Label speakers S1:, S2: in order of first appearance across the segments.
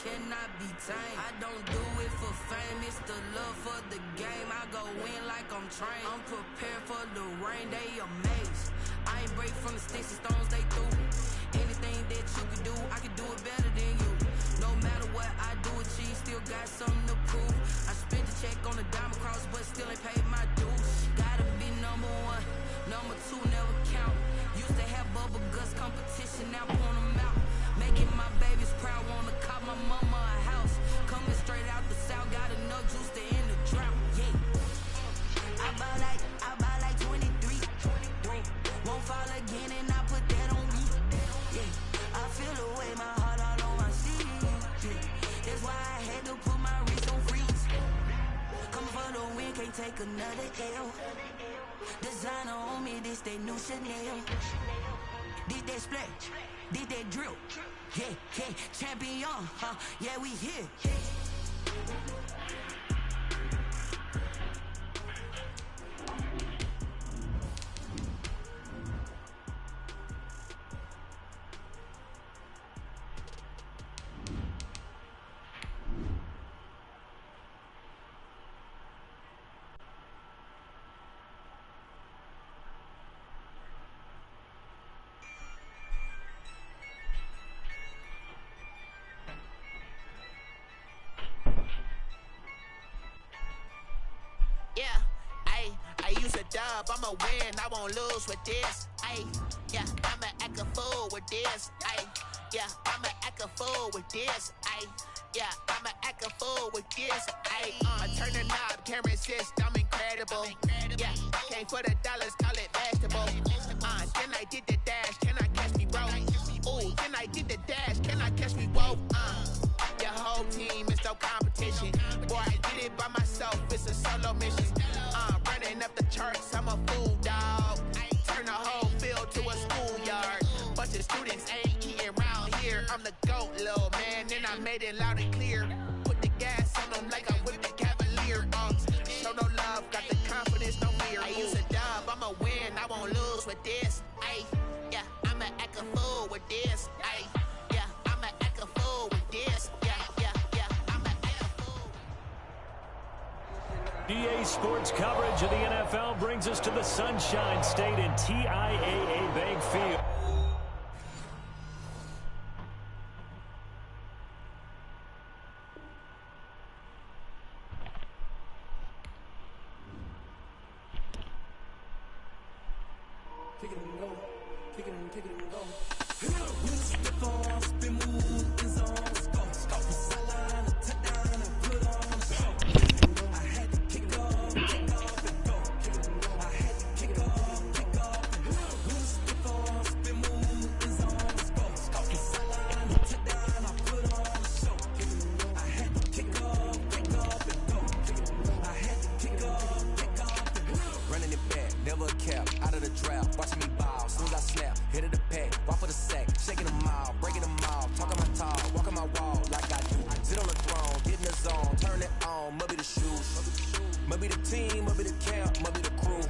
S1: cannot be tamed. I don't do it for fame, it's the love for the game. I go in like I'm trained. I'm prepared for the rain, they amazed. I ain't break from the sticks and stones they threw. Anything that you can do, I can do it better than you. No matter what I do, achieve, still got something to prove. I spent the check on the diamond cross, but still ain't paid my dues. Gotta be number one, number two never count. Used to have bubble guts competition, now point them out. Making my babies proud, wanna cop my mama a house. Coming straight out the south, got enough juice to end the drought. Yeah, I buy like 23. Won't fall again and I put that on me. Yeah, I feel the way, my heart all on my sleeve. Yeah, that's why I had to put my wrist on freeze. Come for the win, can't take another L. Designer on me, this that new Chanel. Did that splash, did that drill. Yeah, champion, yeah, we here.
S2: Dub, I'ma win, I won't lose with this. Ayy, yeah, I'ma act a fool with this. Ayy, yeah, I'ma act a fool with this. Ayy, yeah, I'ma act a fool with this. Ayy, I turn the knob, camera assist, I'm incredible. Yeah, came for the dollars, call it vegetable. Then I did the dash, can I catch me, bro? Ooh, then I did the dash, can I catch me, whoa? Your whole team is no competition. Boy, I did it by myself, it's a solo mission. Running up the charts, I'm a fool, dog. Turn the whole field to a schoolyard. Bunch of students ain't eating round here. I'm the GOAT, little man, and I made it loud and clear. Put the gas on them like I'm with the Cavalier. Show no love, got the confidence, no fear. I use a dub, I'ma win, I won't lose with this. Ay, yeah, I'ma act a fool with this. Ay, yeah, I'ma act a fool with this.
S3: EA Sports coverage of the NFL brings us to the Sunshine State in TIAA Bank Field.
S4: Kick it and go, kick it and go. Step on, spin move, is on, stop. Sideline, touchdown, and put on the show. I had to kick off and go. I had to kick off and go. Step on, spin move, is on, stop. Sideline, touchdown, I put on the show. I had to kick off and go. I had to kick off and go. Running it back, never cap, out of the draft, watching me ball, soon as I snap, hit of the pack, walk for the sack, shaking them all, breaking them all, talking my talk, walking my wall like I do, sit on the throne, get in the zone, turn it on, must be the shoes, must be the team, must be the camp, must be the crew,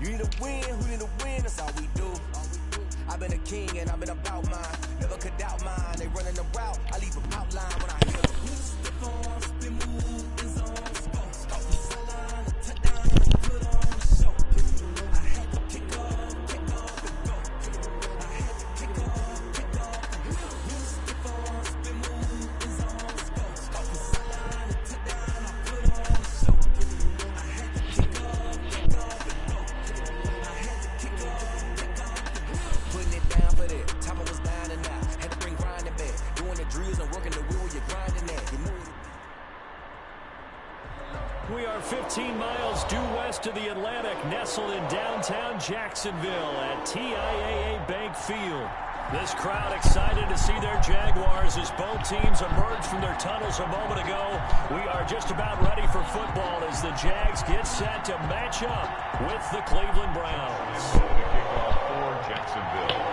S4: you need to win, who need to win, that's all we do, I've been a king and I've been about mine, never could doubt mine, they running the route, I leave them outline when I hear them. Step on, spin move, is on, stop, sideline, touchdown, put on the show. I had to kick off and go. I had to kick off and go. Step on, spin move, is on, stop, sideline, touchdown, I put on the show. I had to kick off and go. I had to kick off and go. Putting it down for that, time I was down and out. Had to bring grinding back, doing the drills and working the wheel, you're grinding that. You move.
S3: We are 15 miles due west of the Atlantic, nestled in downtown Jacksonville at TIAA Bank Field. This crowd excited to see their Jaguars as both teams emerged from their tunnels a moment ago. We are just about ready for football as the Jags get set to match up with the Cleveland Browns.
S5: The kickoff for Jacksonville.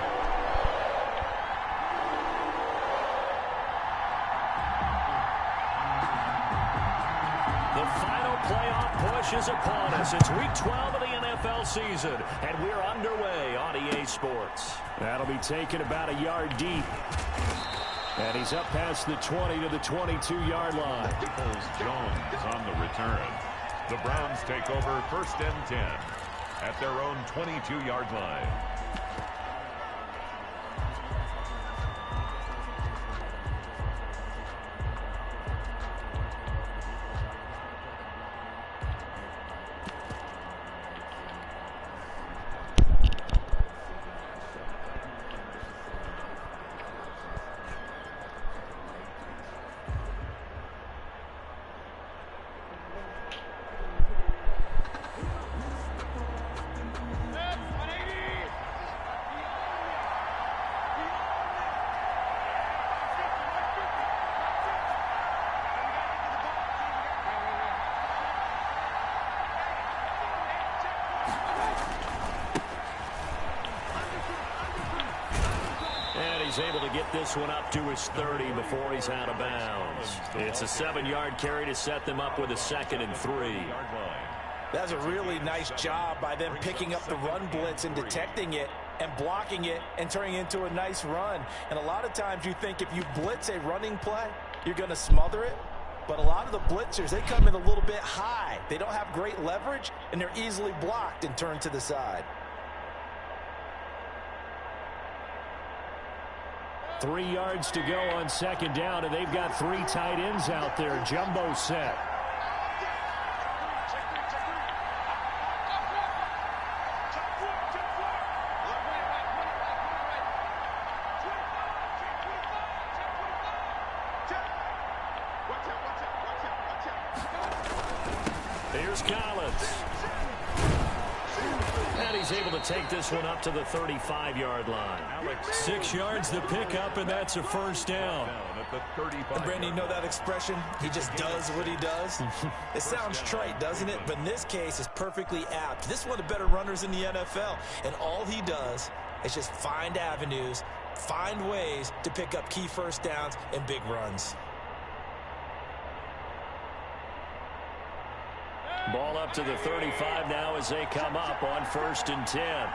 S3: The final playoff push is upon us. It's week 12 of the NFL season, and we're underway on EA Sports. That'll be taken about a yard deep. And he's up past the 20 to the 22-yard line.
S5: Jones on the return. The Browns take over 1st and 10 at their own 22-yard line.
S3: He's able to get this one up to his 30 before he's out of bounds. It's a 7-yard carry to set them up with a 2nd and 3.
S6: That's a really nice job by them picking up the run blitz and detecting it and blocking it and turning it into a nice run. And a lot of times you think if you blitz a running play, you're going to smother it. But a lot of the blitzers, they come in a little bit high. They don't have great leverage, and they're easily blocked and turned to the side.
S3: 3 yards to go on 2nd down, and they've got 3 tight ends out there. Jumbo set. Here's Collins. And he's able to take this one up to the 35-yard line. 6 yards the pickup, and that's a 1st down.
S6: And Brandon, you know that expression? He just does what he does. It sounds trite, doesn't it? But in this case, it's perfectly apt. This is one of the better runners in the NFL. And all he does is just find avenues, find ways to pick up key 1st downs and big runs.
S3: Ball up to the 35 now as they come up on 1st and 10.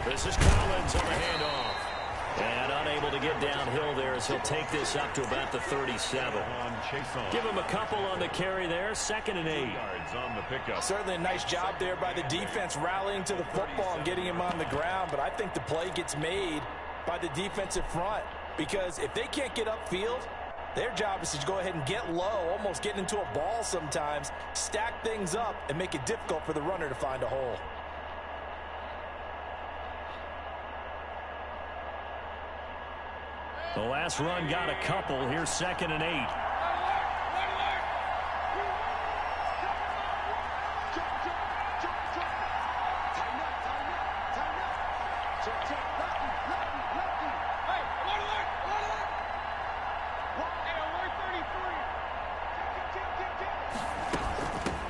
S3: This is Collins on the handoff. And unable to get downhill there as he'll take this up to about the 37. Give him a couple on the carry there. 2nd and 8.
S5: On the pickup.
S6: Certainly a nice job there by the defense rallying to the football and getting him on the ground. But I think the play gets made by the defensive front, because if they can't get upfield, their job is to go ahead and get low, almost get into a ball sometimes, stack things up, and make it difficult for the runner to find a hole.
S3: The last run got a couple. Here's 2nd and 8.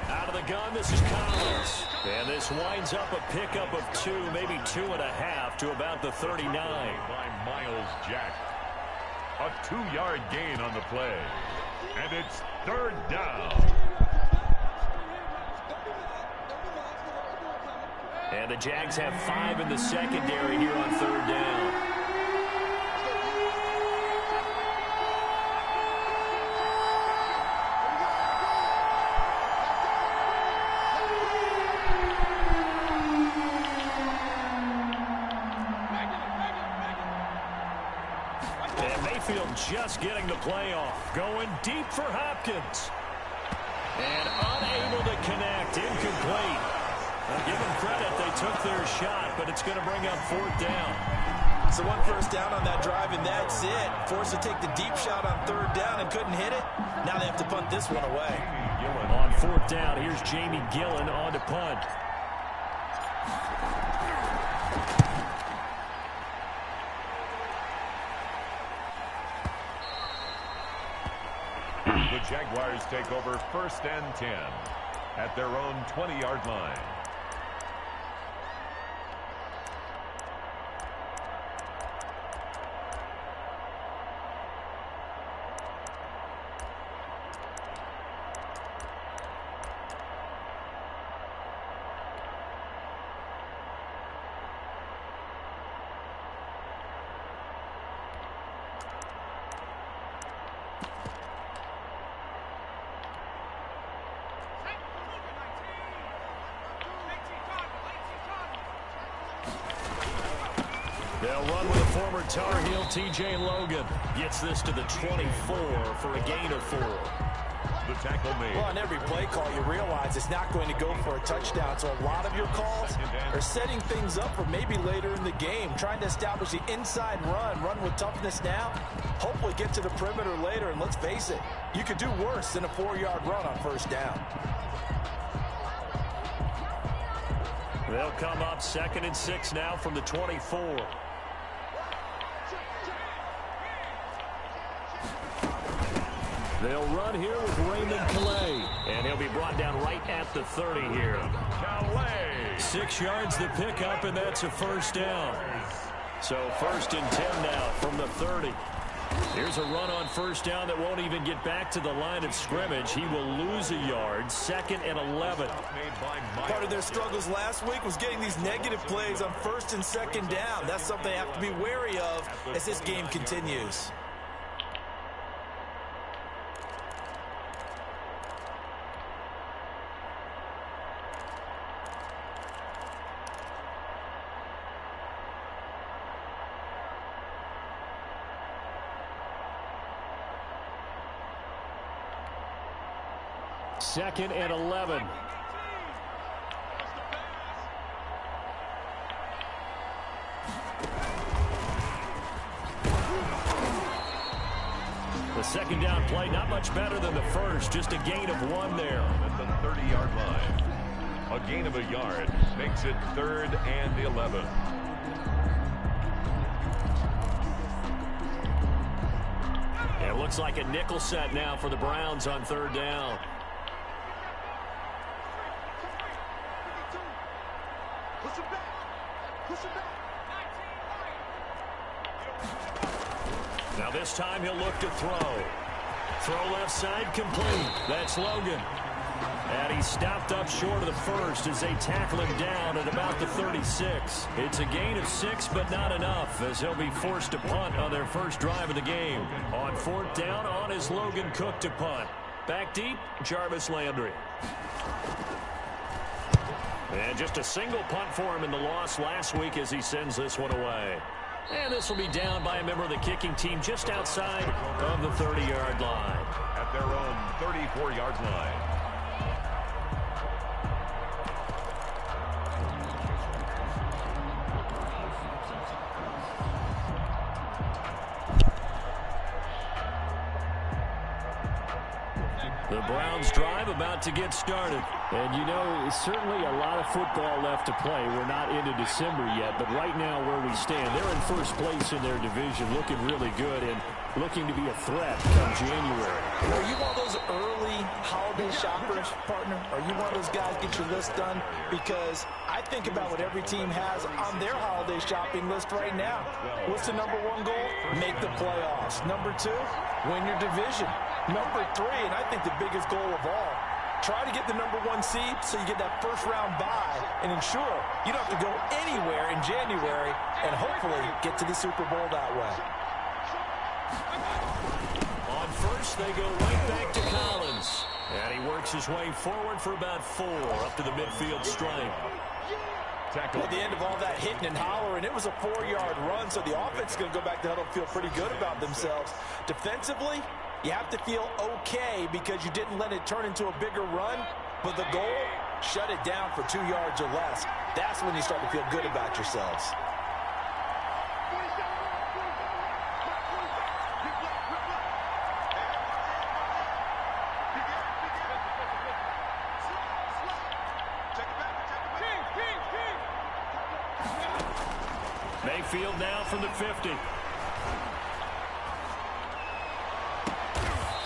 S3: Out of the gun, this is Collins. And this winds up a pickup of 2, maybe 2.5 to about the 39.
S5: By Miles Jack. A 2-yard gain on the play. And it's 3rd down.
S3: And the Jags have 5 in the secondary here on 3rd down. Just getting the play off. Going deep for Hopkins. And unable to connect. Incomplete. I'll give them credit. They took their shot, but it's going to bring up 4th down.
S6: So 1 first down on that drive, and that's it. Forced to take the deep shot on 3rd down and couldn't hit it. Now they have to punt this one away.
S3: On 4th down, here's Jamie Gillen on to punt.
S5: The Jaguars take over 1st and 10 at their own 20-yard line.
S3: They'll run with a former Tar Heel, T.J. Logan. Gets this to the 24 for a gain of 4.
S5: The tackle made.
S6: Well, on every play call, you realize it's not going to go for a touchdown. So a lot of your calls are setting things up for maybe later in the game, trying to establish the inside run with toughness now, hopefully get to the perimeter later. And let's face it, you could do worse than a 4-yard run on first down.
S3: They'll come up 2nd and 6 now from the 24. They'll run here with Raymond Calais. And he'll be brought down right at the 30 here.
S5: Calais.
S3: 6 yards the pickup, and that's a first down. So 1st and 10 now from the 30. Here's a run on first down that won't even get back to the line of scrimmage. He will lose a yard. 2nd and 11.
S6: Part of their struggles last week was getting these negative plays on 1st and 2nd down. That's something they have to be wary of as this game continues.
S3: Second and 11. The second down play, not much better than the first. Just a gain of 1 there.
S5: At the 30-yard line. A gain of a yard makes it 3rd and 11.
S3: It looks like a nickel set now for the Browns on 3rd down. Now this time he'll look to throw. Throw left side complete. That's Logan. And he stopped up short of the first as they tackle him down at about the 36. It's a gain of 6, but not enough, as he'll be forced to punt on their first drive of the game. On 4th down, on is Logan Cook to punt. Back deep, Jarvis Landry. And just a single punt for him in the loss last week as he sends this one away. And this will be down by a member of the kicking team just outside of the 30-yard line.
S5: At their own 34-yard line.
S3: The Browns drive about to get started.
S7: And you know, certainly a lot of football left to play. We're not into December yet, but right now where we stand, they're in first place in their division, looking really good and looking to be a threat come January.
S6: Are you one of those early holiday shoppers, partner? Are you one of those guys get your list done? Because I think about what every team has on their holiday shopping list right now. What's the #1 goal? Make the playoffs. #2, win your division. #3, and I think the biggest goal of all, try to get the #1 seed so you get that first-round bye and ensure you don't have to go anywhere in January and hopefully get to the Super Bowl that way.
S3: On first, they go right back to Collins. And he works his way forward for about 4 up to the midfield stripe.
S6: At the end of all that hitting and hollering, it was a 4-yard run, so the offense is going to go back to huddle and feel pretty good about themselves. Defensively, you have to feel okay because you didn't let it turn into a bigger run, but the goal, shut it down for 2 yards or less. That's when you start to feel good about yourselves.
S3: Mayfield now from the 50.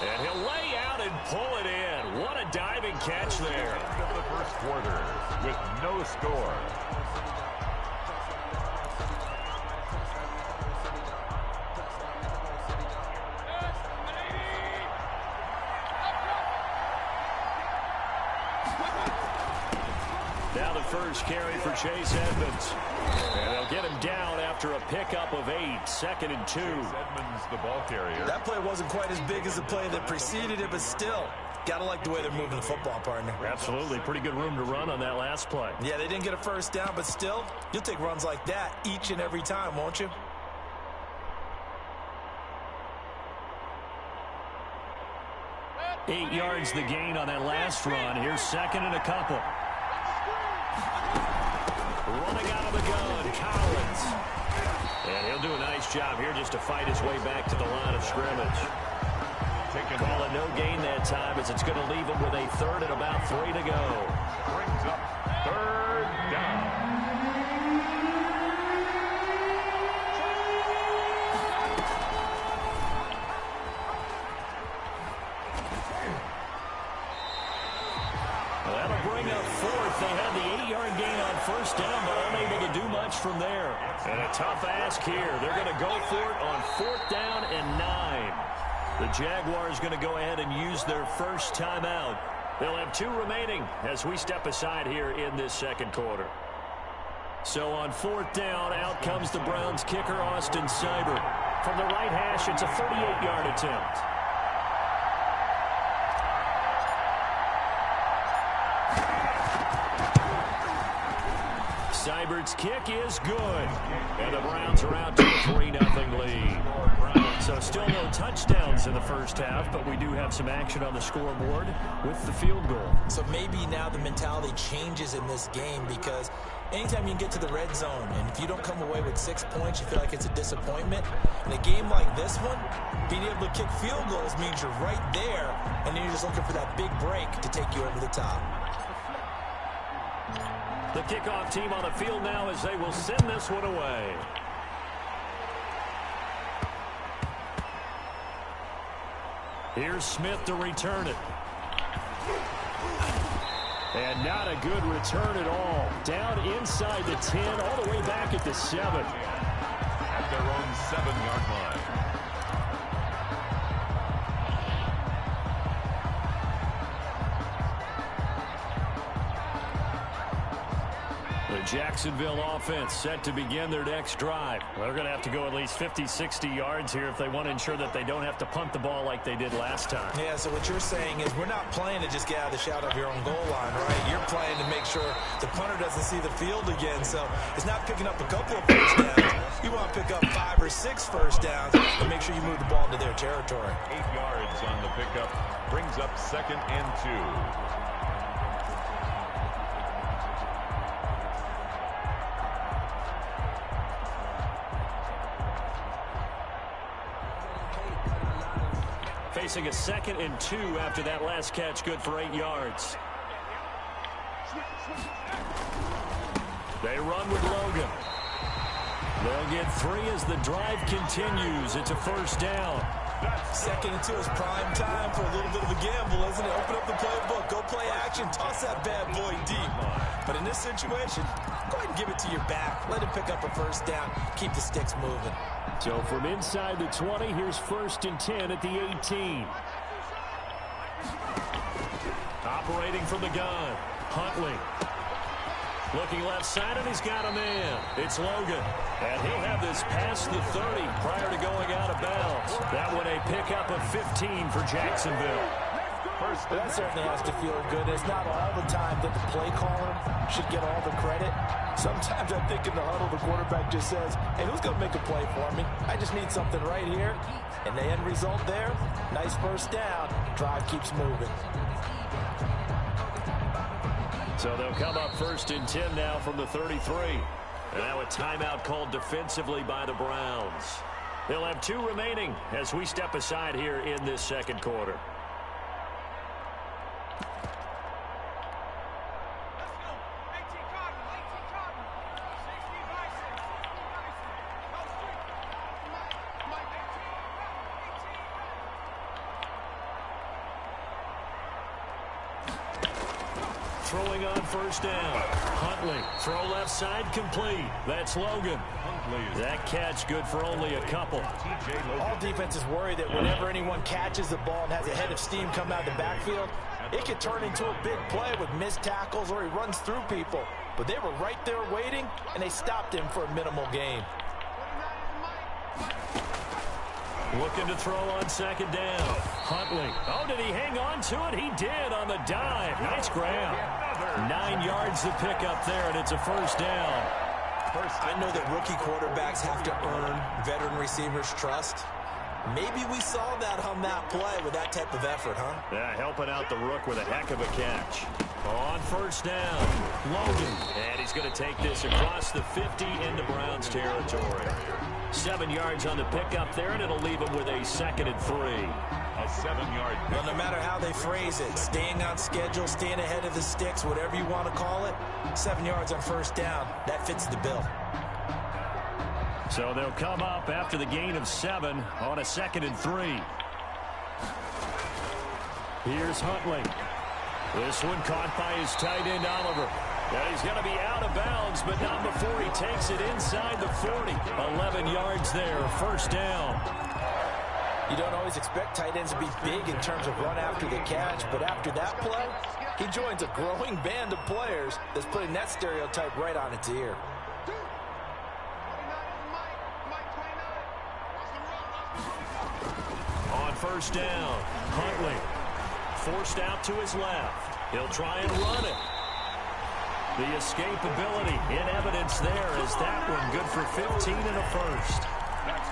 S3: And he'll lay out and pull it in. What a diving catch there.
S5: End of the first quarter with no score.
S3: Now the first carry for Chase Edmonds. And they'll get him down after a pickup of 8, 2nd and 2.
S5: Edmonds, the ball carrier.
S6: That play wasn't quite as big as the play that preceded it, but still, Gotta like the way they're moving the football, partner.
S7: Absolutely. Pretty good room to run on that last play.
S6: Yeah, they didn't get a first down, but still, you'll take runs like that each and every time, won't you?
S3: Eight yards the gain on that last run. Here's second and a couple. Running out of the gun, Collins. And he'll do a nice job here just to fight his way back to the line of scrimmage. Call it no gain that time as it's going to leave him with a third and about 3 to go.
S5: Brings up third down.
S3: Well, that'll bring up fourth. They had the 8-yard gain on first down, but unable to do much from there. And a tough ask here. They're going to go for it on 4th down and 9. The Jaguars going to go ahead and use their first timeout. They'll have 2 remaining as we step aside here in this second quarter. So on 4th down, out comes the Browns kicker, Austin Seibert. From the right hash, it's a 38-yard attempt. Seibert's kick is good. And the Browns are out to a 3-0 lead. So still no touchdowns in the first half, but we do have some action on the scoreboard with the field goal.
S6: So maybe now the mentality changes in this game because anytime you can get to the red zone, and if you don't come away with 6 points, you feel like it's a disappointment. In a game like this one, being able to kick field goals means you're right there, and then you're just looking for that big break to take you over the top.
S3: The kickoff team on the field now as they will send this one away. Here's Smith to return it. And not a good return at all. Down inside the 10, all the way back at the 7.
S5: At their own 7-yard line.
S3: The Jacksonville offense set to begin their next drive.
S7: Well, they're going to have to go at least 50, 60 yards here if they want to ensure that they don't have to punt the ball like they did last time.
S6: Yeah, so what you're saying is we're not playing to just get out of the shadow of your own goal line, right? You're playing to make sure the punter doesn't see the field again. So it's not picking up a couple of first downs. You want to pick up 5 or 6 first downs and make sure you move the ball into their territory.
S5: 8 yards on the pickup. Brings up 2nd and 2.
S3: Facing a 2nd and 2 after that last catch, good for 8 yards. They run with Logan. They'll get 3 as the drive continues. It's a first down.
S6: 2nd and 2 is prime time for a little bit of a gamble, isn't it? Open up the playbook, go play action, toss that bad boy deep. But in this situation, go ahead and give it to your back. Let him pick up a first down. Keep the sticks moving.
S3: So from inside the 20, here's 1st and 10 at the 18. Operating from the gun, Huntley. Looking left side, and he's got a man. It's Logan. And he'll have this past the 30 prior to going out of bounds. That one a pickup of 15 for Jacksonville.
S6: That certainly has to feel good. It's not all the time that the play caller should get all the credit. Sometimes I think in the huddle, the quarterback just says, hey, who's going to make a play for me? I just need something right here. And the end result there, nice first down. Drive keeps moving.
S3: So they'll come up 1st and 10 now from the 33. And now a timeout called defensively by the Browns. They'll have 2 remaining as we step aside here in this second quarter. Throwing on first down. Huntley, throw left side, complete. That's Logan. That catch good for only a couple.
S6: All defenses worry that whenever anyone catches the ball and has a head of steam come out of the backfield, it could turn into a big play with missed tackles or he runs through people. But they were right there waiting, and they stopped him for a minimal gain.
S3: Looking to throw on second down. Huntley. Oh, did he hang on to it? He did on the dive. Nice grab. 9 yards to pick up there, and it's a first down.
S6: I know that rookie quarterbacks have to earn veteran receivers' trust. Maybe we saw that on that play with that type of effort, huh?
S3: Yeah, helping out the rook with a heck of a catch. On first down, Logan. And he's going to take this across the 50 into Browns territory. 7 yards on the pickup there, and it'll leave him with a 2nd and 3.
S5: A 7-yard pick.
S6: Well, no matter how they phrase it, staying on schedule, staying ahead of the sticks, whatever you want to call it, 7 yards on first down, that fits the bill.
S3: So they'll come up after the gain of 7 on a 2nd and 3. Here's Huntley. This one caught by his tight end, Oliver. And he's going to be out of bounds, but not before he takes it inside the 40. 11 yards there, first down.
S6: You don't always expect tight ends to be big in terms of run after the catch, but after that play, he joins a growing band of players that's putting that stereotype right on its ear.
S3: On first down, Huntley forced out to his left. He'll try and run it. The escapability in evidence there is that one good for 15 and a first.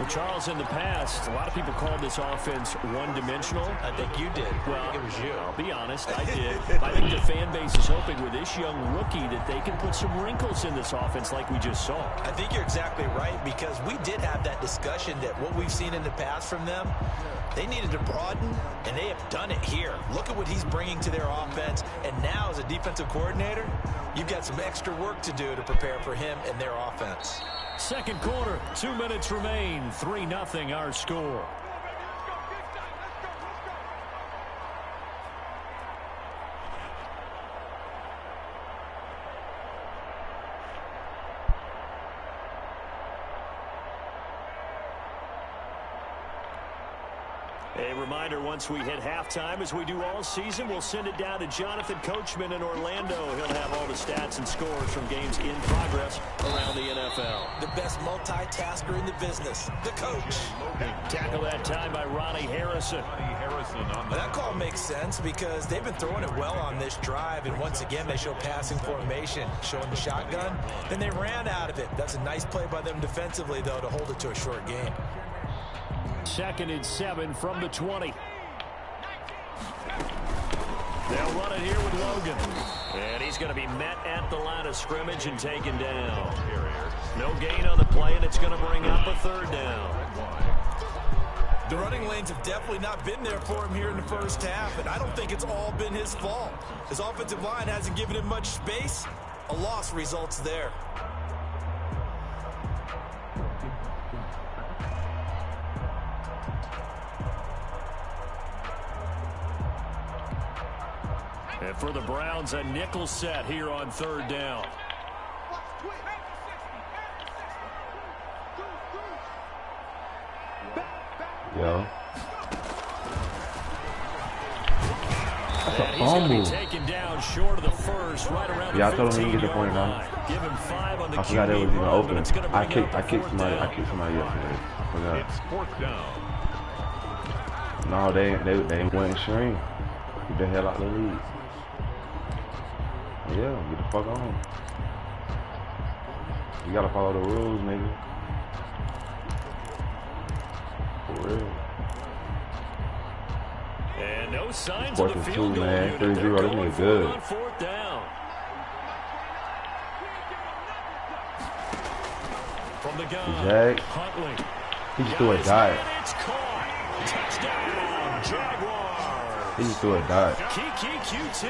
S3: Well, Charles, in the past, a lot of people called this offense one-dimensional.
S6: I think you did.
S3: Well,
S6: I think it was you.
S3: I'll be honest, I did. I think the fan base is hoping with this young rookie that they can put some wrinkles in this offense like we just saw.
S6: I think you're exactly right, because we did have that discussion that what we've seen in the past from them, they needed to broaden, and they have done it here. Look at what he's bringing to their offense, and now as a defensive coordinator, you've got some extra work to do to prepare for him and their offense.
S3: Second quarter, 2 minutes remain, 3-0 our score. A reminder, once we hit halftime, as we do all season, we'll send it down to Jonathan Coachman in Orlando. He'll have all the stats and scores from games in progress around the NFL.
S6: The best multitasker in the business, the coach.
S3: Tackle that time by Ronnie Harrison.
S6: That call makes sense because they've been throwing it well on this drive, and once again they show passing formation, showing the shotgun. Then they ran out of it. That's a nice play by them defensively, though, to hold it to a short game.
S3: 2nd and 7 from the 20. They'll run it here with Logan. And he's going to be met at the line of scrimmage and taken down. No gain on the play, and it's going to bring up a 3rd down.
S6: The running lanes have definitely not been there for him here in the first half, and I don't think it's all been his fault. His offensive line hasn't given him much space. A loss results there.
S3: And for the Browns, a nickel set here on 3rd down.
S8: Yo. That's a
S3: And he's going to
S8: fumble.
S3: be taken down short of the first, right around
S8: Yeah, I
S3: the
S8: told him he
S3: 15-yard
S8: get the point
S3: line.
S8: now.
S3: Give him 5 on the
S8: I forgot it was
S3: QB
S8: even
S3: run,
S8: open.
S3: but it's going to
S8: I
S3: bring
S8: kicked
S3: up a 4th
S8: somebody.
S3: down.
S8: I kicked somebody yesterday. I forgot.
S5: It's 4th down.
S8: No, they went extreme. Get the hell out of the league. Yeah, get the fuck on. You gotta follow the rules, nigga. For real.
S3: And no signs of the
S8: 4th and
S3: field
S8: 2,
S3: goal
S8: man.
S3: unit.
S8: 3-0,
S3: They're
S8: this
S3: going
S8: nigga
S3: for it
S8: good.
S3: on 4th down. From the gun,
S8: Jack.
S3: Huntley.
S8: He just threw a dot.
S3: It's caught. Touchdown, Jaguars.
S8: He just threw a dot.
S3: Kiki QT,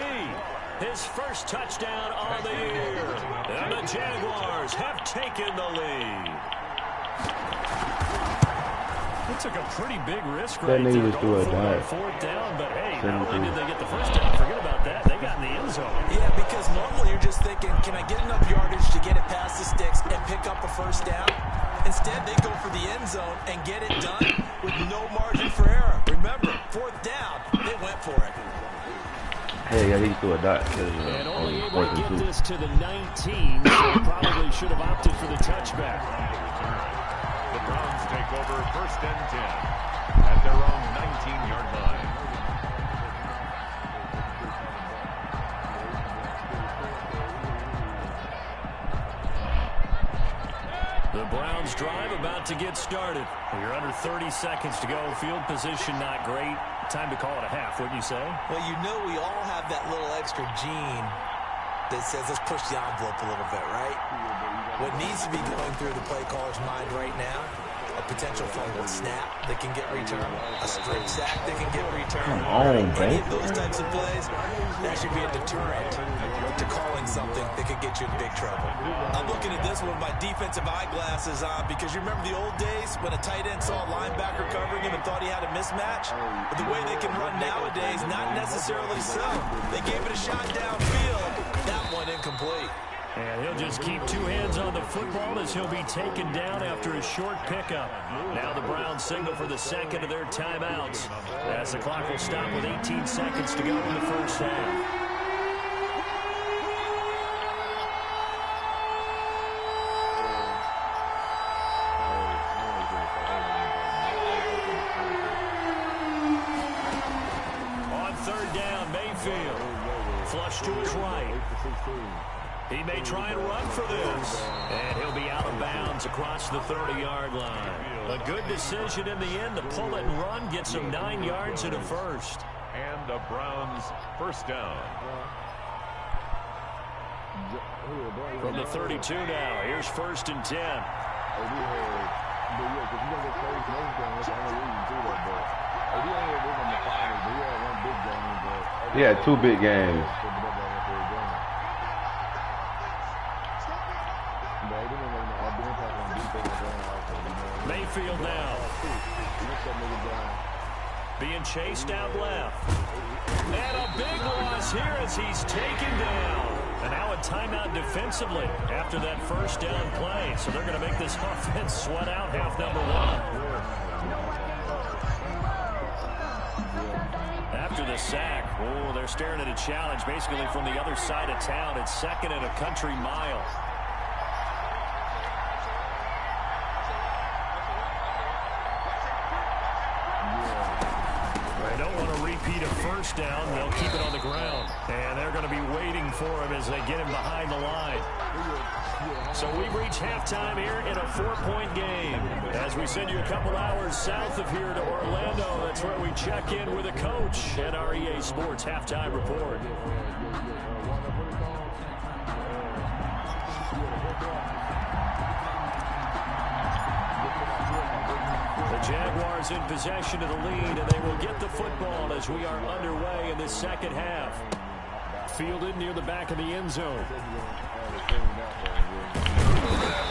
S3: his first touchdown on the year. And the Jaguars have taken the lead. It took a pretty big risk right
S8: nigga
S3: there
S8: just threw a
S3: going for it on
S8: dot.
S3: 4th down, but hey, not
S8: 73.
S3: only did they get the first down, forget about that, they got in the end zone.
S6: Yeah, because normally you're just thinking, can I get enough yardage to get it past the sticks and pick up a first down? Instead, they go for the end zone and get it done with no margin for error. Remember, 4th down, they went for it.
S8: Hey, yeah, he threw a dot.
S3: And only able
S8: 4th
S3: to
S8: and
S3: get
S8: 2.
S3: this to the 19, so probably should have opted for the touchback.
S5: The Browns take over 1st and 10. at their own 19-yard line.
S3: The Browns drive about to get started. You're under 30 seconds to go. Field position not great. Time to call it a half, wouldn't you say?
S6: Well, you know we all have that little extra gene that says let's push the envelope a little bit, right? What needs to be going through the play caller's mind right now, a potential fumbled snap that can get returned, a strip sack that can get returned. Any of those types of plays, that should be a deterrent to calling something that could get you in big trouble. I'm looking at this with my defensive eyeglasses on because you remember the old days when a tight end saw a linebacker covering him and thought he had a mismatch? But the way they can run nowadays, not necessarily so. They gave it a shot downfield. That one incomplete.
S3: And he'll just keep two hands on the football as he'll be taken down after a short pickup. Now the Browns signal for the second of their timeouts as the clock will stop with 18 seconds to go in the first half. On third down, Mayfield. Flush to his right. He may try and run for this. And he'll be out of bounds across the 30-yard line. A good decision in the end to pull it and run, gets him 9 yards and a first.
S5: And the Browns first down.
S3: From the 32 now, here's 1st and 10.
S8: He had 2 big games.
S3: Mayfield now. Being chased out left. And a big loss here as he's taken down. And now a timeout defensively after that first down play. So they're going to make this offense sweat out half number 1. After the sack, oh, they're staring at a challenge basically from the other side of town. It's 2nd and a country mile. Repeat a first down, they'll keep it on the ground. And they're going to be waiting for him as they get him behind the line. So we've reached halftime here in a 4-point game. As we send you a couple hours south of here to Orlando, that's where we check in with a coach at our EA Sports Halftime Report. Jaguars in possession of the lead, and they will get the football as we are underway in this second half. Fielded near the back of the end zone.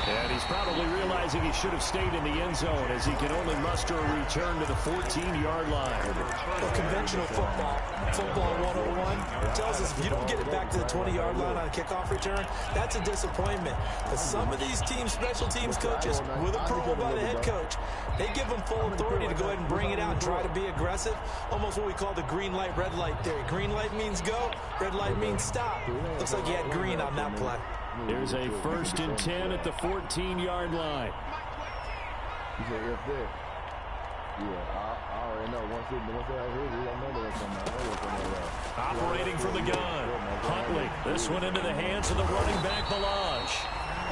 S3: And he's probably realizing he should have stayed in the end zone as he can only muster a return to the 14-yard line.
S6: Well, conventional football 101 tells us if you don't get it back to the 20-yard line on a kickoff return, that's a disappointment. But some of these teams, special teams coaches, with approval by the head coach, they give them full authority to go ahead and bring it out and try to be aggressive. Almost what we call the green light, red light theory. Green light means go, red light means stop. Looks like he had green on that play.
S3: There's a 1st and 10 at the 14-yard line. Operating from the gun. Huntley. This one into the hands of the running back, Balaj.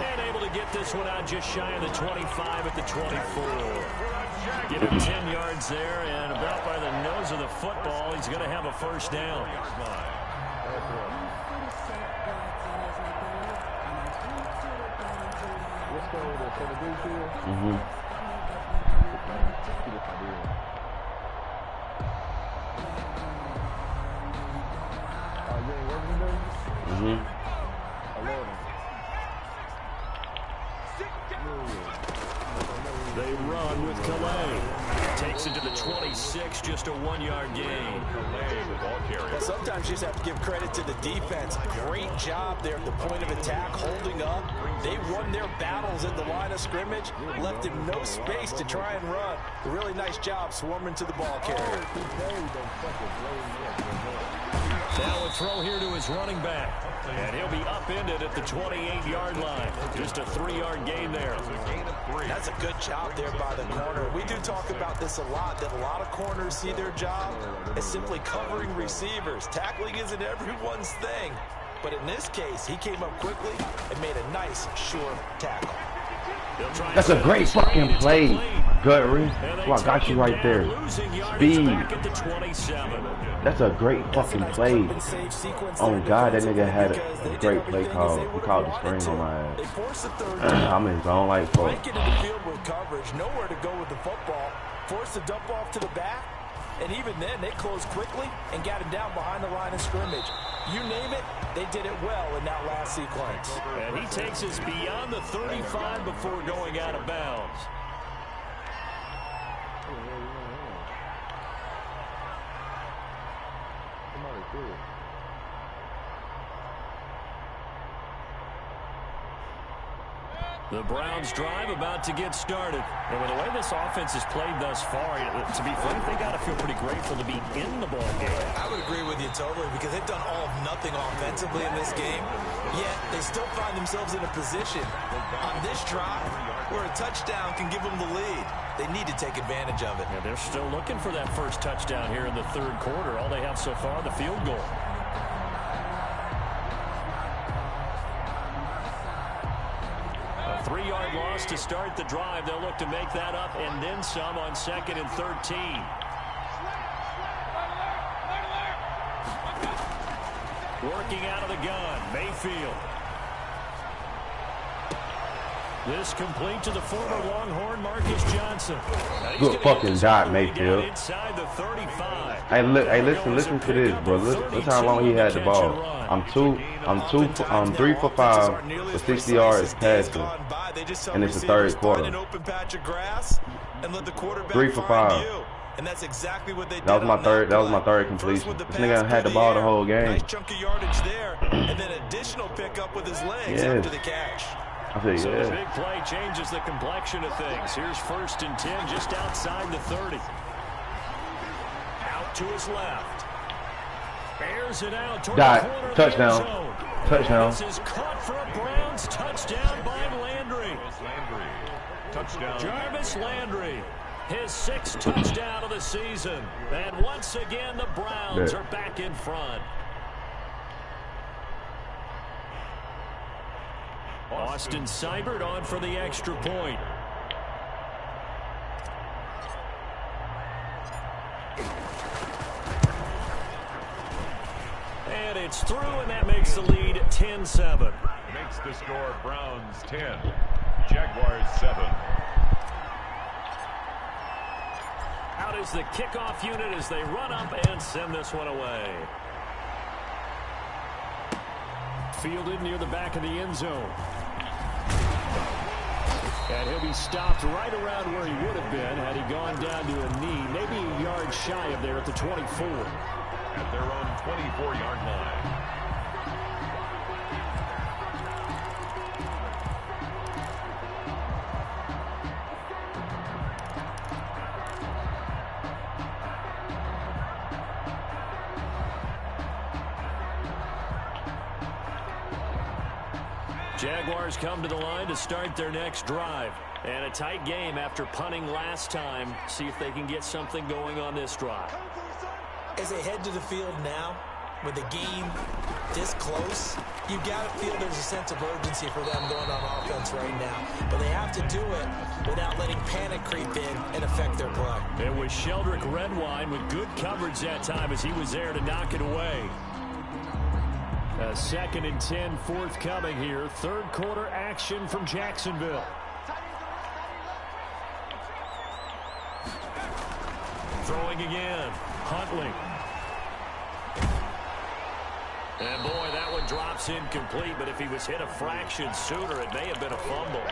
S3: And able to get this one out just shy of the 25 at the 24. Give him 10 yards there, and about by the nose of the football, he's going to have a first down. They run with Calais. Takes it to the 26, just a 1-yard gain.
S6: Well, sometimes you just have to give credit to the defense. Great job there at the point of attack, holding up. They won their battles at the line of scrimmage, left him no space to try and run. A really nice job swarming to the ball carrier.
S3: Now a throw here to his running back. And he'll be upended at the 28-yard line. Just a 3-yard gain there.
S6: That's a good job there by the corner. We do talk about this a lot, that a lot of corners see their job as simply covering receivers. Tackling isn't everyone's thing. But in this case, he came up quickly and made a nice, sure tackle.
S8: That's a great fucking play. Gut read. Oh, I got you right there. Speed. That's a great fucking play. Oh God, that nigga had a great play call. He called the screen on my ass. I'm in zone like fuck.
S6: Break into the field with coverage, nowhere to go with the football. Forced to dump off to the back. And even then, they closed quickly and got him down behind the line of scrimmage. You name it, they did it well in that last sequence.
S3: And he takes us beyond the 35 before going out of bounds. The Browns drive about to get started. And with the way this offense has played thus far, to be frank, they got to feel pretty grateful to be in the ball game.
S6: I would agree with you totally, because they've done all of nothing offensively in this game, yet they still find themselves in a position on this drive where a touchdown can give them the lead. They need to take advantage of it.
S3: Yeah, they're still looking for that first touchdown here in the third quarter. All they have so far, the field goal. A 3-yard loss to start the drive. They'll look to make that up and then some on 2nd and 13. Working out of the gun, Mayfield. This complete to the former Longhorn, Marcus Johnson.
S8: Good fucking dot, Mayfield.
S3: Inside the 35.
S8: Hey, look, hey, listen to this, bro. Look how long he had the ball. I'm 3 for 5 for 60 yards passing, and it's the third quarter. 3 for 5.
S6: And that's exactly what they did.
S8: That was my third completion. This nigga had the ball the whole game.
S6: Nice chunk of yardage there, and then additional pickup with his legs after the catch.
S8: I said,
S3: so the big play changes the complexion of things. Here's 1st and 10 just outside the 30. Out to his left. Bears it out toward the corner.
S8: Touchdown. Touchdown.
S3: This is caught for a Browns touchdown by Landry.
S5: Touchdown.
S3: Jarvis Landry. His 6th touchdown of the season. And once again, the Browns are back in front. Austin Seibert on for the extra point. And it's through, and that makes the lead 10-7.
S5: Makes the score Browns 10, Jaguars 7.
S3: Out is the kickoff unit as they run up and send this one away. Fielded near the back of the end zone. And he'll be stopped right around where he would have been had he gone down to a knee, maybe a yard shy of there at the 24.
S5: At their own 24-yard line.
S3: Jaguars come to the line to start their next drive. And a tight game after punting last time. See if they can get something going on this drive.
S6: As they head to the field now, with the game this close, you've got to feel there's a sense of urgency for them going on offense right now. But they have to do it without letting panic creep in and affect their play.
S3: It was Sheldrick Redwine with good coverage that time as he was there to knock it away. A 2nd and 10 forthcoming here. Third quarter action from Jacksonville. Throwing again. Huntley. And boy, that one drops incomplete, but if he was hit a fraction sooner, it may have been a fumble.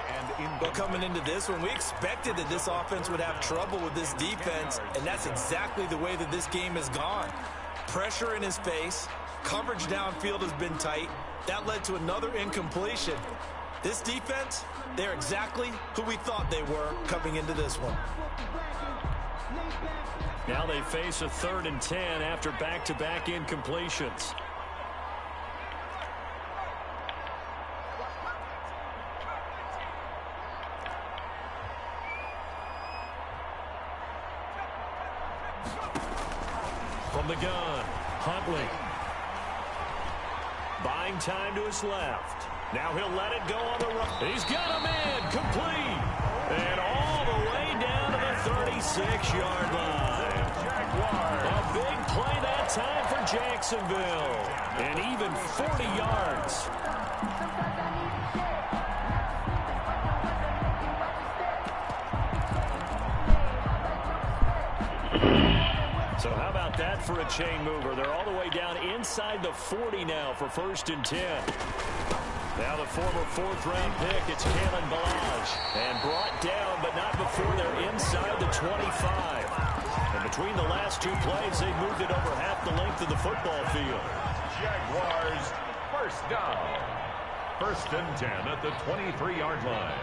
S6: But coming into this one, we expected that this offense would have trouble with this defense, and that's exactly the way that this game has gone. Pressure in his face. Coverage downfield has been tight. That led to another incompletion. This defense, they're exactly who we thought they were coming into this one.
S3: Now they face a 3rd and 10 after back-to-back incompletions. From the gun, Huntley. Buying time to his left. Now he'll let it go on the run. He's got a man complete. And all the way down to the 36-yard line. A big play that time for Jacksonville. And even 40 yards. So how about that for a chain mover? They're all the way down inside the 40 now for 1st and 10. Now the former 4th-round pick, it's Kalen Balaj. And brought down, but not before they're inside the 25. And between the last 2 plays, they moved it over half the length of the football field.
S5: Jaguars, 1st down. 1st and 10 at the 23-yard line.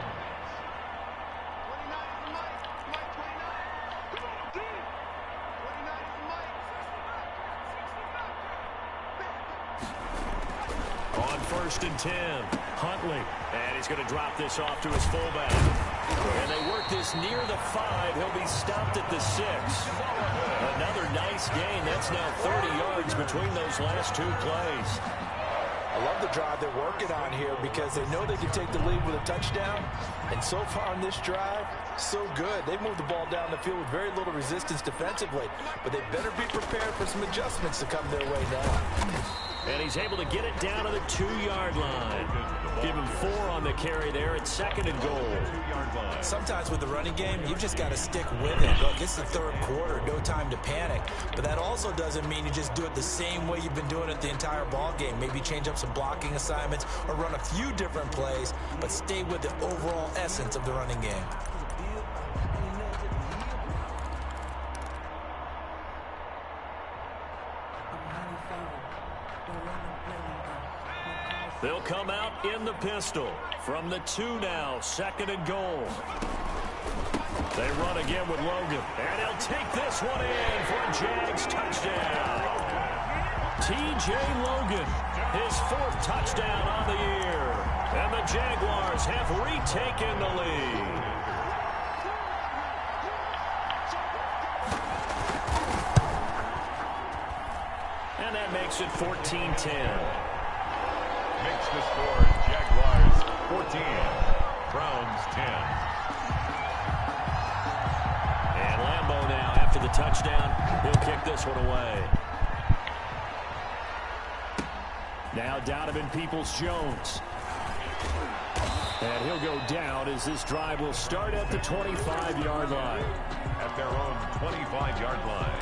S3: On 1st and 10, Huntley. And he's going to drop this off to his fullback. And they work this near the 5. He'll be stopped at the 6. Another nice gain. That's now 30 yards between those last 2 plays.
S6: I love the drive they're working on here because they know they can take the lead with a touchdown. And so far on this drive, so good. They've moved the ball down the field with very little resistance defensively. But they better be prepared for some adjustments to come their way now.
S3: And he's able to get it down to the 2-yard line. Give him 4 on the carry there at 2nd and goal.
S6: Sometimes with the running game, you've just got to stick with it. Look, it's the 3rd quarter, no time to panic. But that also doesn't mean you just do it the same way you've been doing it the entire ball game. Maybe change up some blocking assignments or run a few different plays, but stay with the overall essence of the running game.
S3: They'll come out in the pistol. From the 2 now, 2nd and goal. They run again with Logan. And he'll take this one in for a Jags touchdown. T.J. Logan, his 4th touchdown on the year. And the Jaguars have retaken the lead. And that makes it 14-10.
S5: Makes the score Jaguars 14, Browns 10.
S3: And Lambeau now, after the touchdown, he'll kick this one away. Now Donovan Peoples-Jones. And he'll go down as this drive will start at the 25-yard line.
S5: At their own 25-yard line.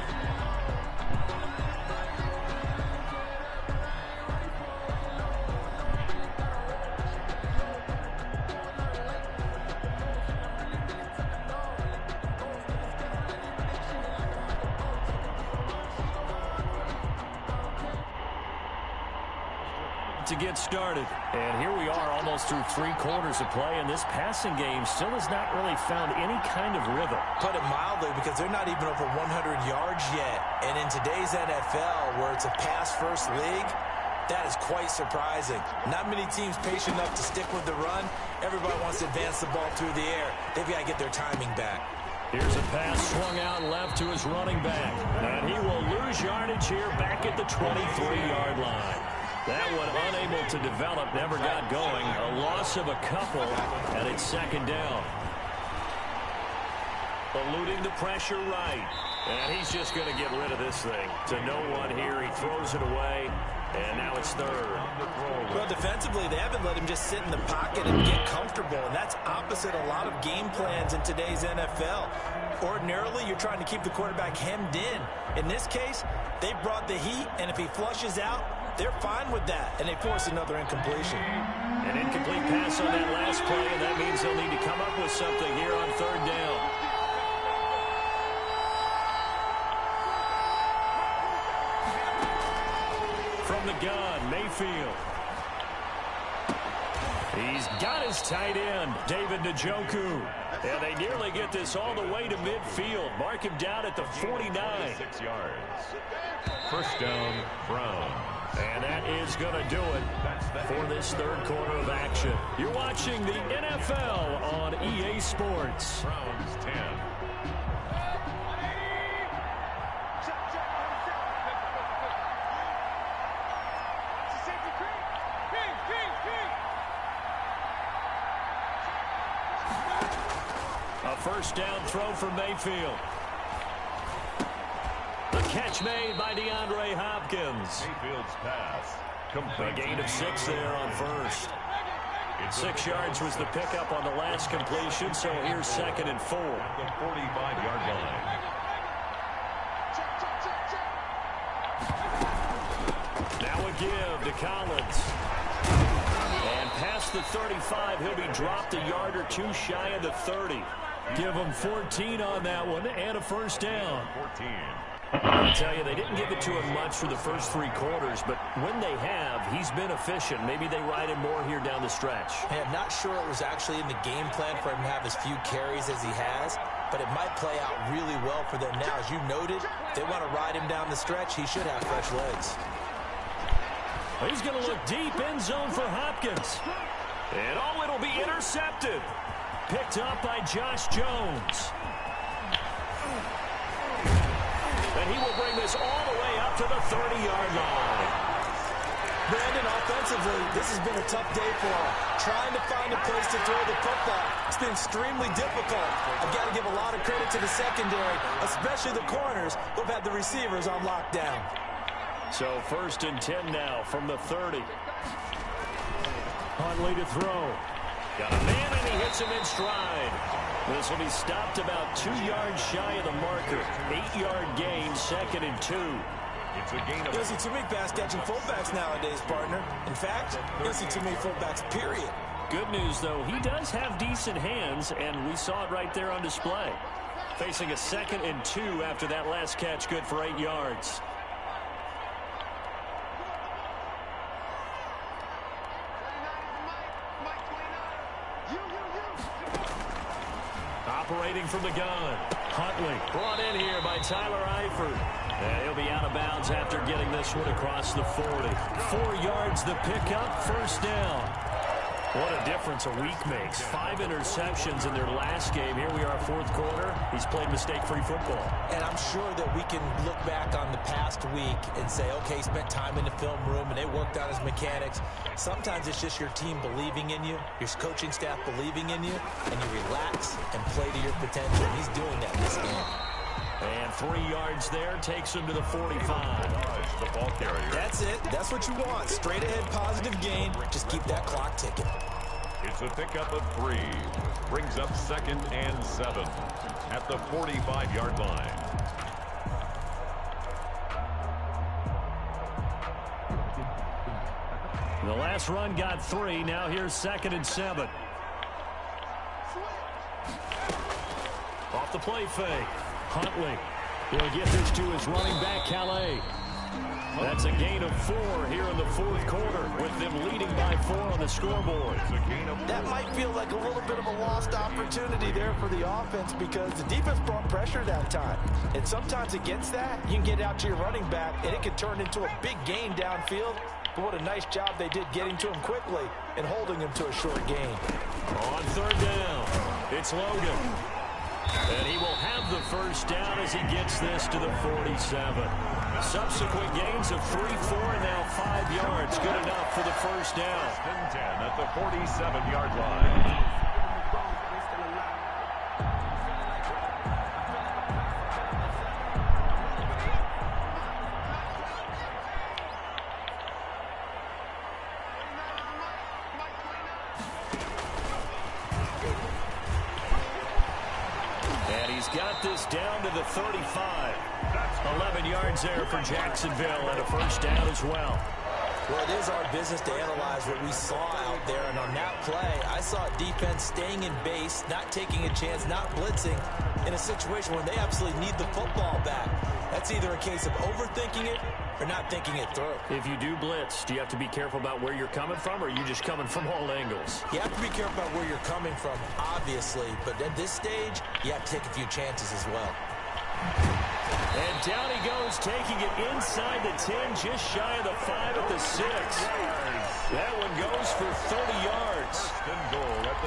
S3: To get started. And here we are almost through 3 quarters of play, and this passing game still has not really found any kind of rhythm.
S6: Put it mildly, because they're not even over 100 yards yet. And in today's NFL, where it's a pass-first league, that is quite surprising. Not many teams patient enough to stick with the run. Everybody wants to advance the ball through the air. They've got to get their timing back.
S3: Here's a pass swung out left to his running back. And he will lose yardage here back at the 23-yard line. That one unable to develop, never got going. A loss of a couple, and it's 2nd down. Eluding the pressure right. And he's just going to get rid of this thing. To no one here, he throws it away, and now it's 3rd.
S6: Well, defensively, they haven't let him just sit in the pocket and get comfortable, and that's opposite a lot of game plans in today's NFL. Ordinarily, you're trying to keep the quarterback hemmed in. In this case, they brought the heat, and if he flushes out, they're fine with that, and they force another incompletion.
S3: An incomplete pass on that last play, and that means they'll need to come up with something here on 3rd down. From the gun, Mayfield. He's got his tight end, David Njoku. And they nearly get this all the way to midfield. Mark him down at the 49.
S5: 6 yards. First down, Brown.
S3: And that is going to do it for this third quarter of action. You're watching the NFL on EA Sports.
S5: Browns 10.
S3: A first down throw for Mayfield. The catch made by DeAndre Hopkins.
S5: Mayfield's pass.
S3: A gain of 6 there on first. 6 yards was the pickup on the last completion, so here's 2nd and 4.
S5: At the 45-yard line.
S3: Now a give to Collins. And past the 35, he'll be dropped a yard or two shy of the 30. Give him 14 on that one and a first down.
S5: 14.
S3: I'll tell you, they didn't give it to him much for the first 3 quarters, but when they have, he's been efficient. Maybe they ride him more here down the stretch.
S6: Hey, I'm not sure it was actually in the game plan for him to have as few carries as he has, but it might play out really well for them now. As you noted, if they want to ride him down the stretch, he should have fresh legs.
S3: He's going to look deep end zone for Hopkins. And oh, it'll be intercepted. Picked up by Josh Jones. And he will bring this all the way up to the 30-yard line.
S6: Brandon, offensively, this has been a tough day for him. Trying to find a place to throw the football. It's been extremely difficult. I've got to give a lot of credit to the secondary, especially the corners who've had the receivers on lockdown.
S3: So 1st and 10 now from the 30. Huntley to throw. Got a man, and he hits him in stride. This will be stopped about 2 yards shy of the marker. 8-yard gain, 2nd and 2.
S5: It's a gain of...
S6: You don't see too many pass-catching fullbacks nowadays, partner. In fact, you don't see too many fullbacks, period.
S3: Good news, though, he does have decent hands, and we saw it right there on display. Facing a 2nd and 2 after that last catch, good for 8 yards. Operating from the gun. Huntley brought in here by Tyler Eifert. And he'll be out of bounds after getting this one across the 40. 4 yards the pickup, first down. What a difference a week makes. 5 interceptions in their last game. Here we are, 4th quarter. He's played mistake-free football.
S6: And I'm sure that we can look back on the past week and say, okay, he spent time in the film room and they worked on his mechanics. Sometimes it's just your team believing in you, your coaching staff believing in you, and you relax and play to your potential. And he's doing that in this game.
S3: And 3 yards there takes him to the 45.
S5: The ball carrier.
S6: That's it. That's what you want. Straight ahead positive gain. Just keep that clock ticking.
S5: It's a pickup of 3. Brings up 2nd and 7 at the 45-yard line.
S3: The last run got 3. Now here's 2nd and 7. Off the play fake. Huntley will get this to his running back, Calais. That's a gain of 4 here in the 4th quarter, with them leading by 4 on the scoreboard.
S6: That might feel like a little bit of a lost opportunity there for the offense because the defense brought pressure that time. And sometimes against that, you can get out to your running back, and it can turn into a big gain downfield. But what a nice job they did getting to him quickly and holding him to a short gain.
S3: On 3rd down, it's Logan. And he will have the first down as he gets this to the 47. Subsequent gains of 3, 4, and now 5 yards. Good enough for the first down.
S5: 10 at the 47-yard line.
S3: Got this down to the 35. 11 yards there for Jacksonville and a first down as well.
S6: Well, it is our business to analyze what we saw out there, and on that play, I saw defense staying in base, not taking a chance, not blitzing in a situation where they absolutely need the football back. That's either a case of overthinking it or not thinking it through.
S3: If you do blitz, do you have to be careful about where you're coming from, or are you just coming from all angles?
S6: You have to be careful about where you're coming from, obviously, but at this stage, you have to take a few chances as well.
S3: And down he goes, taking it inside the 10, just shy of the 5 at the 6. That one goes for 30 yards.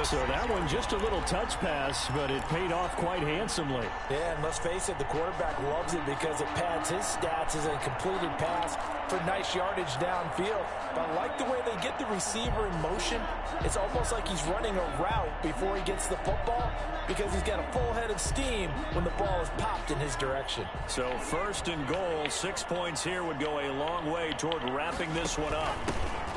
S3: So that one just a little touch pass, but it paid off quite handsomely.
S6: Yeah, and let's face it, the quarterback loves it because it pads his stats as a completed pass for nice yardage downfield. But I like the way they get the receiver in motion. It's almost like he's running a route before he gets the football because he's got a full head of steam when the ball is popped in his direction.
S3: So 1st and goal, 6 points here would go a long way toward wrapping this one up.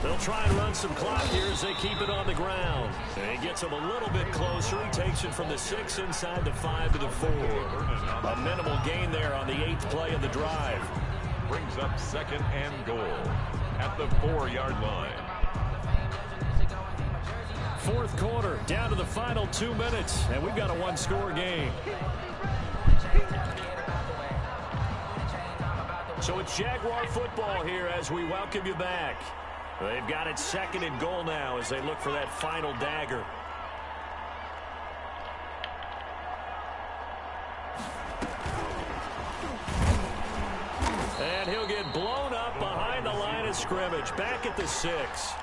S3: They'll try and run some clock here as they keep it on the ground. And he gets him a little bit closer. He takes it from the 6 inside the 5 to the 4. A minimal gain there on the 8th play of the drive.
S5: Brings up 2nd and goal at the 4-yard line.
S3: 4th quarter, down to the final 2 minutes, and we've got a one-score game. So it's Jaguar football here as we welcome you back. They've got it 2nd and goal now as they look for that final dagger. And he'll get blown up behind the line of scrimmage, back at the 6.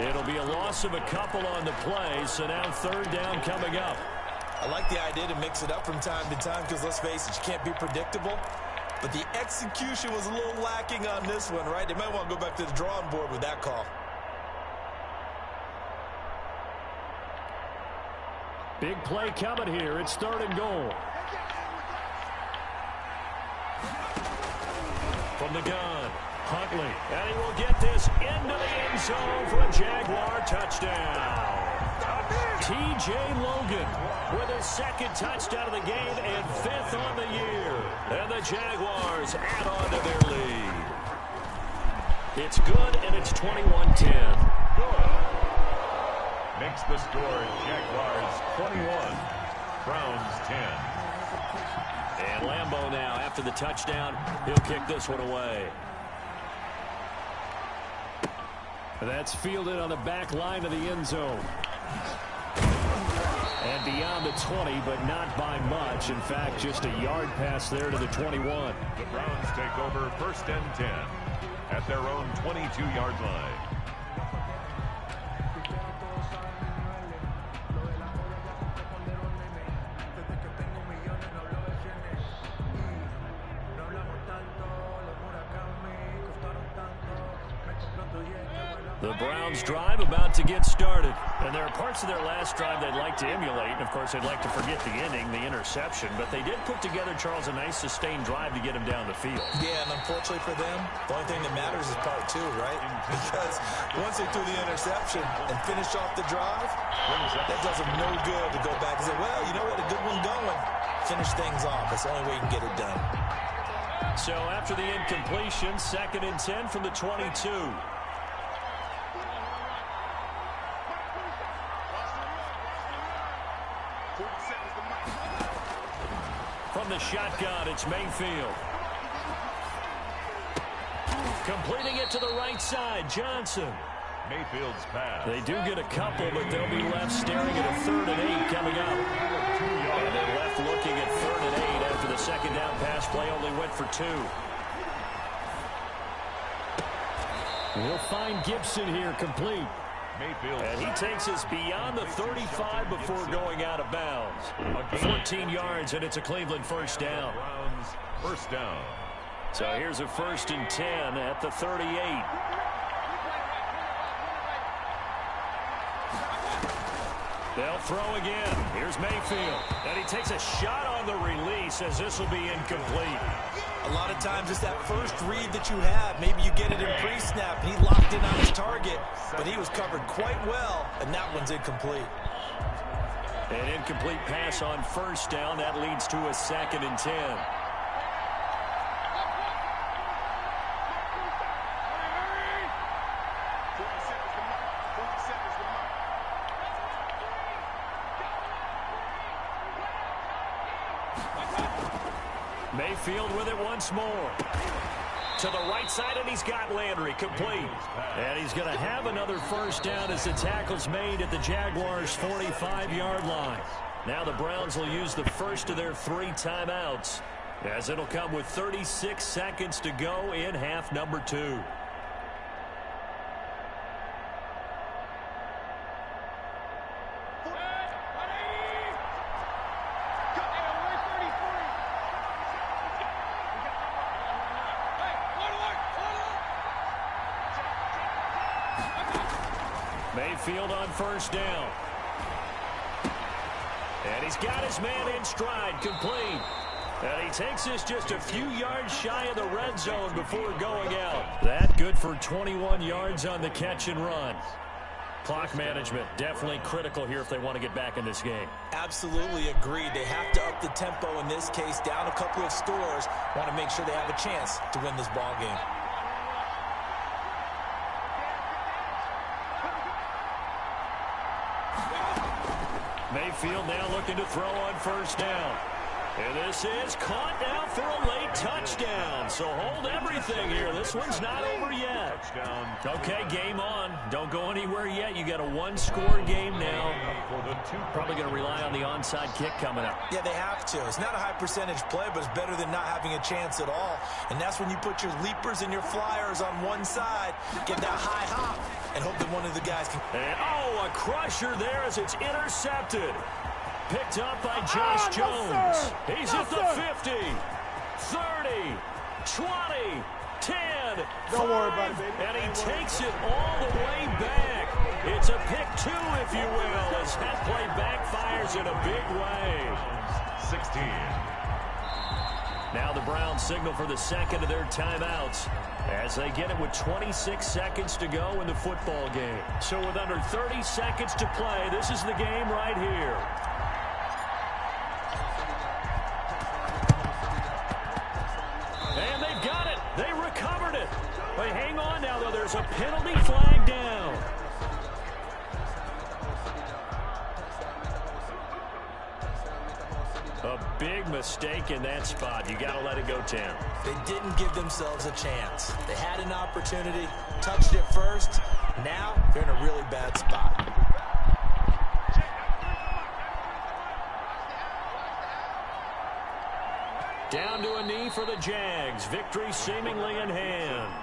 S3: It'll be a loss of a couple on the play, so now 3rd down coming up.
S6: I like the idea to mix it up from time to time because, let's face it, you can't be predictable. But the execution was a little lacking on this one, right? They might want to go back to the drawing board with that call.
S3: Big play coming here. It's 3rd and goal. From the gun, Huntley. And he will get this into the end zone for a Jaguar touchdown. T.J. Logan with his 2nd touchdown of the game and 5th on the year. And the Jaguars add on to their lead. It's good, and it's 21-10.
S5: Makes the score Jaguars 21, Browns 10.
S3: And Lambeau now, after the touchdown, he'll kick this one away. That's fielded on the back line of the end zone. And beyond the 20, but not by much. In fact, just a yard pass there to the 21.
S5: The Browns take over 1st and 10 at their own 22-yard line.
S3: The Browns drive about to get started. And there are parts of their last drive they'd like to emulate. And, of course, they'd like to forget the ending, the interception. But they did put together, Charles, a nice sustained drive to get him down the field.
S6: Yeah, and unfortunately for them, the only thing that matters is part 2, right? Because once they threw the interception and finished off the drive, that does them no good to go back and say, well, you know what, a good one going. Finish things off. That's the only way you can get it done.
S3: So after the incompletion, 2nd and 10 from the 22. From the shotgun, it's Mayfield. Completing it to the right side, Johnson.
S5: Mayfield's pass.
S3: They do get a couple, but they'll be left staring at a 3rd and 8 coming up. And they're left looking at 3rd and 8 after the 2nd down pass play only went for 2. We'll find Gibson here complete.
S5: Mayfield.
S3: And he takes us beyond the 35 before going out of bounds. 14 yards, and it's a Cleveland 1st down.
S5: Browns 1st down.
S3: So here's a 1st and 10 at the 38. They'll throw again. Here's Mayfield. And he takes a shot on the release as this will be incomplete.
S6: A lot of times it's that first read that you have. Maybe you get it in pre-snap. He locked in on his target, but he was covered quite well, and that one's incomplete.
S3: An incomplete pass on 1st down. That leads to a 2nd and 10. Mayfield with it once more. To the right side, and he's got Landry complete. And he's going to have another first down as the tackle's made at the Jaguars' 45-yard line. Now the Browns will use the first of their 3 timeouts, as it'll come with 36 seconds to go in half number 2. Mayfield on first down. And he's got his man in stride, complete. And he takes this just a few yards shy of the red zone before going out. That good for 21 yards on the catch and run. Clock management definitely critical here if they want to get back in this game.
S6: Absolutely agreed. They have to up the tempo in this case, down a couple of scores. Want to make sure they have a chance to win this ball game.
S3: Mayfield now looking to throw on first down. And this is caught now for a late touchdown. So hold everything here. This one's not over yet. Okay, game on. Don't go anywhere yet. You got a 1-score game now. Probably going to rely on the onside kick coming up.
S6: Yeah, they have to. It's not a high percentage play, but it's better than not having a chance at all. And that's when you put your leapers and your flyers on one side, get that high hop, and hope that one of the guys can...
S3: And, oh, a crusher there as it's intercepted. Picked up by Josh Jones. He's at the 50, 30, 20, 10,
S9: Don't worry about it, baby.
S3: and he takes it all the way back. It's a pick 2, if you will, as that play backfires in a big way.
S5: 16.
S3: Now the Browns signal for the second of their timeouts as they get it with 26 seconds to go in the football game. So with under 30 seconds to play, this is the game right here. And they've got it. They recovered it. But hang on now, though. There's a penalty flag down. A big mistake in that spot. You got to let it go, Tim.
S6: They didn't give themselves a chance. They had an opportunity, touched it first. Now they're in a really bad spot.
S3: Down to a knee for the Jags. Victory seemingly in hand.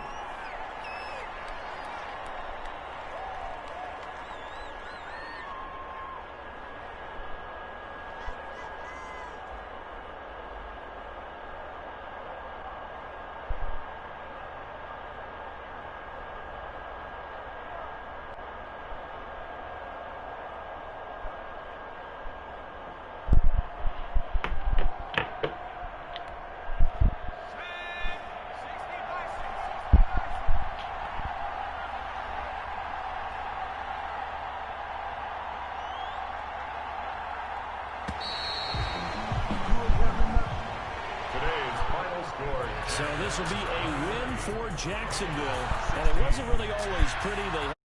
S3: So this will be a win for Jacksonville, and it wasn't really always pretty. They